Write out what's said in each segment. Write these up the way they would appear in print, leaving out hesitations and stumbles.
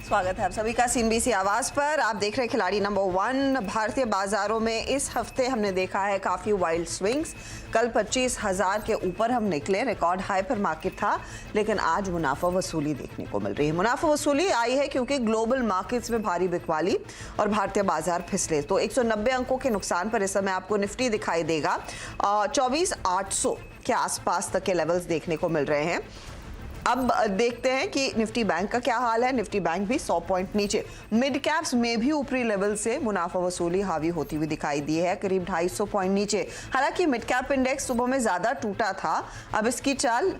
स्वागत है आप सभी का सीएनबीसी आवाज पर। आप देख रहे हैं खिलाड़ी नंबर 1। भारतीय बाजारों में इस हफ्ते हमने देखा है काफी वाइल्ड स्विंग्स। कल 25,000 के ऊपर हम निकले, रिकॉर्ड हाई पर मार्केट था, लेकिन आज मुनाफा वसूली देखने को मिल रही है। मुनाफा वसूली आई है क्योंकि ग्लोबल मार्केट्स में भारी बिकवाली और भारतीय बाजार फिसले। तो 190 अंकों के नुकसान पर इस समय आपको निफ्टी दिखाई देगा 24,800 के आसपास तक के लेवल्स देखने को मिल रहे हैं। अब देखते हैं कि निफ्टी बैंक का क्या हाल है। निफ्टी बैंक भी 100 पॉइंट नीचे। मिड कैप्स में भी ऊपरी लेवल से मुनाफा वसूली हावी होती हुई दिखाई दी है, करीब 250 पॉइंट नीचे। हालांकि मिड कैप इंडेक्स सुबह में ज्यादा टूटा था, अब इसकी चाल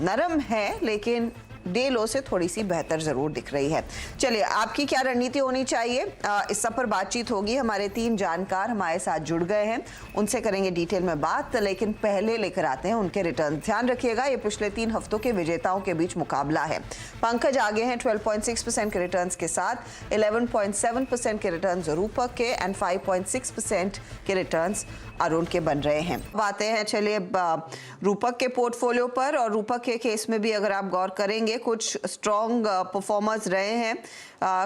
नरम है, लेकिन डे लो से थोड़ी सी बेहतर जरूर दिख रही है। चलिए, आपकी क्या रणनीति होनी चाहिए, इस सब पर बातचीत होगी। हमारे 3 जानकार हमारे साथ जुड़ गए हैं, उनसे करेंगे डिटेल में बात, लेकिन पहले लेकर आते हैं उनके रिटर्न। ध्यान रखिएगा, ये पिछले 3 हफ्तों के विजेताओं के बीच मुकाबला है। पंकज आगे हैं 12.6% के रिटर्न्स के साथ, 11.7% के रिटर्न्स रूपक के एंड 5.6% के रिटर्न्स अरुण के बन रहे हैं। बातें हैं, चलिए रूपक के पोर्टफोलियो पर। और रूपक के केस में भी अगर आप गौर करेंगे, कुछ स्ट्रॉन्ग परफॉर्मर्स रहे हैं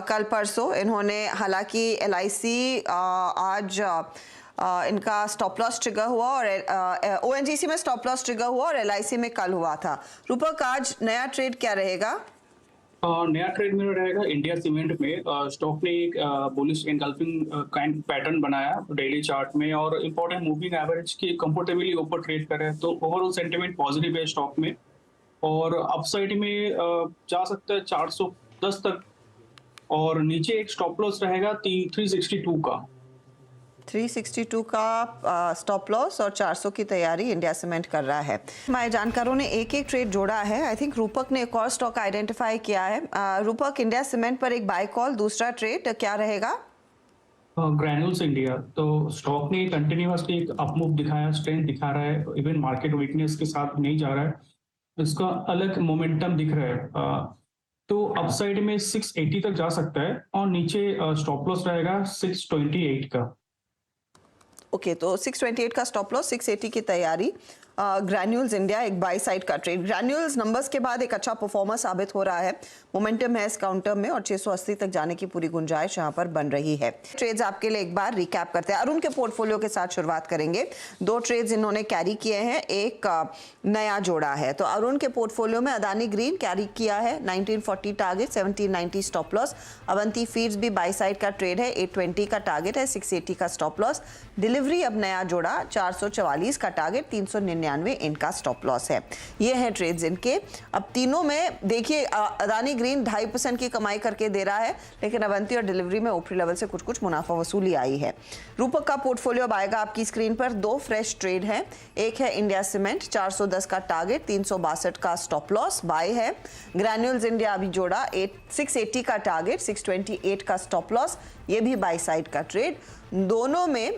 कल परसों। इन्होंने हालांकि LIC आज इनका स्टॉप लॉस ट्रिगर हुआ और ONGC में स्टॉप लॉस ट्रिगर हुआ और LIC में कल हुआ था। रूपक, आज नया ट्रेड क्या रहेगा? नया ट्रेड मेरा रहेगा इंडिया सीमेंट में। स्टॉक ने एक बुलिश एनगल्फिंग काइंड पैटर्न बनाया डेली चार्ट में और इंपॉर्टेंट मूविंग एवरेज के कंफर्टेबली ऊपर ट्रेड कर रहे हैं, तो ओवरऑल सेंटिमेंट पॉजिटिव है स्टॉक में और अपसाइड में जा सकता है 410 तक और नीचे एक स्टॉप लॉस रहेगा 362 का। 362 का स्टॉप लॉस और 400 की तैयारी इंडिया सीमेंट कर रहा है। हमारे जानकारों ने एक जोड़ा जोड़ा है। आई थिंक रूपक ने एक और स्टॉक आइडेंटिफाई किया है। रूपक, इंडिया सीमेंट पर एक बाय कॉल, दूसरा ट्रेड क्या रहेगा? ग्रैन्यूल्स इंडिया, तो स्टॉक ने कंटिन्यूअसली एक अपमूव दिखाया, स्ट्रेंथ दिखा रहा है, इवन मार्केट वीकनेस के साथ नहीं जा रहा है, इसका अलग मोमेंटम दिख रहा है। तो अपसाइड में 680 तक जा सकता है और नीचे स्टॉप लॉस रहेगा 628 का। ओके, तो 628 का स्टॉप लॉस, 680 की तैयारी। ग्रैन्यूल्स इंडिया एक बाय साइड का ट्रेड। ग्रैन्यूल्स नंबर्स के बाद एक अच्छा परफॉर्मर साबित हो रहा है, मोमेंटम है इस काउंटर में और 680 तक जाने की पूरी गुंजाइश यहां पर बन रही है। ट्रेड्स आपके लिए एक बार रिकैप करते हैं। अरुण के पोर्टफोलियो के साथ शुरुआत करेंगे। 2 ट्रेड्स इन्होंने कैरी किए हैं, एक नया जोड़ा है। तो अरुण के पोर्टफोलियो में अदानी ग्रीन कैरी किया है, 1940 target, 1790 stop loss. Avanti feeds भी बाय साइड का ट्रेड है, 820 का टारगेट है, 680 का स्टॉप लॉस। डिलीवरी अब नया जोड़ा, 444 का टारगेट, 399 इनका स्टॉप लॉस है। ये है ट्रेड्स इनके। अब तीनों में देखिए, अदानी ग्रीन 2.5% की कमाई करके दे रहा है, लेकिन अवंती और डिलीवरी में ऊपरी लेवल से कुछ कुछ मुनाफा वसूली आई है। रूपक का पोर्टफोलियो अब आएगा आपकी स्क्रीन पर। 2 फ्रेश ट्रेड है, एक है इंडिया सीमेंट, 410 का टारगेट, 362 का स्टॉप लॉस, बाय है। ग्रैन्यूल्स इंडिया अभी जोड़ा, 680 का टारगेट, 628 का स्टॉप लॉस, ये भी बाय साइड का ट्रेड। दोनों में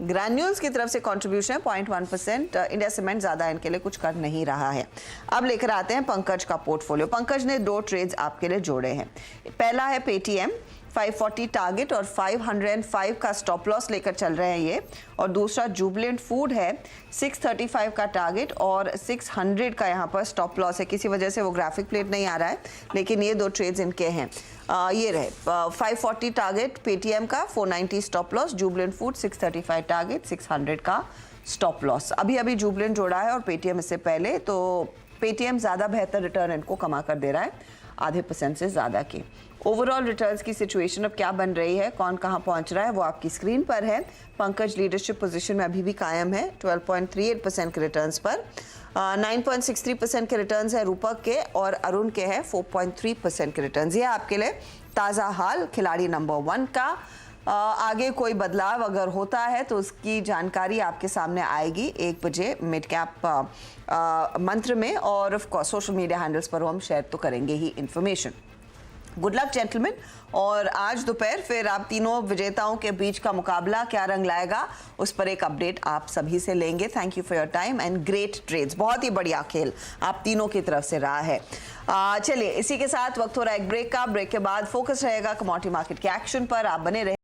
ग्रैन्यूल्स की तरफ से कंट्रीब्यूशन 0.1%, इंडिया सीमेंट ज्यादा इनके लिए कुछ कर नहीं रहा है। अब लेकर आते हैं पंकज का पोर्टफोलियो। पंकज ने 2 ट्रेड्स आपके लिए जोड़े हैं। पहला है पेटीएम, 540 टारगेट और 505 का स्टॉप लॉस लेकर चल रहे हैं ये। और दूसरा जुबिलेंट फूड है, 635 का टारगेट और 600 का यहाँ पर स्टॉप लॉस है। किसी वजह से वो ग्राफिक प्लेट नहीं आ रहा है, लेकिन ये 2 ट्रेड्स इनके हैं। ये रहे 540 टारगेट पेटीएम का, 490 stop loss. Jubilant food 635 target, 600 का स्टॉप लॉस। अभी अभी जुबिलेंट जोड़ा है और पेटीएम इससे पहले, तो पेटीएम ज्यादा बेहतर रिटर्न इनको कमा कर दे रहा है, आधे % से ज्यादा की। ओवरऑल रिटर्न्स की सिचुएशन अब क्या बन रही है, कौन कहां पहुंच रहा है, वो आपकी स्क्रीन पर है। पंकज लीडरशिप पोजीशन में अभी भी कायम है 12.38% के रिटर्न्स पर। 9.63% के रिटर्न्स है रूपक के और अरुण के हैं 4.3% के रिटर्न्स। ये आपके लिए ताज़ा हाल खिलाड़ी नंबर 1 का। आगे कोई बदलाव अगर होता है तो उसकी जानकारी आपके सामने आएगी 1 बजे मिड कैप मंत्र में, और of course social media handles पर हम शेयर तो करेंगे ही इंफॉर्मेशन। Good luck gentleman. और आज दोपहर फिर आप तीनों विजेताओं के बीच का मुकाबला क्या रंग लाएगा, उस पर एक अपडेट आप सभी से लेंगे। Thank you for your time and great trades. बहुत ही बढ़िया खेल आप तीनों की तरफ से रहा है। चलिए, इसी के साथ वक्त हो रहा है एक ब्रेक का। ब्रेक के बाद फोकस रहेगा कमोडिटी मार्केट के एक्शन पर। आप बने रहे।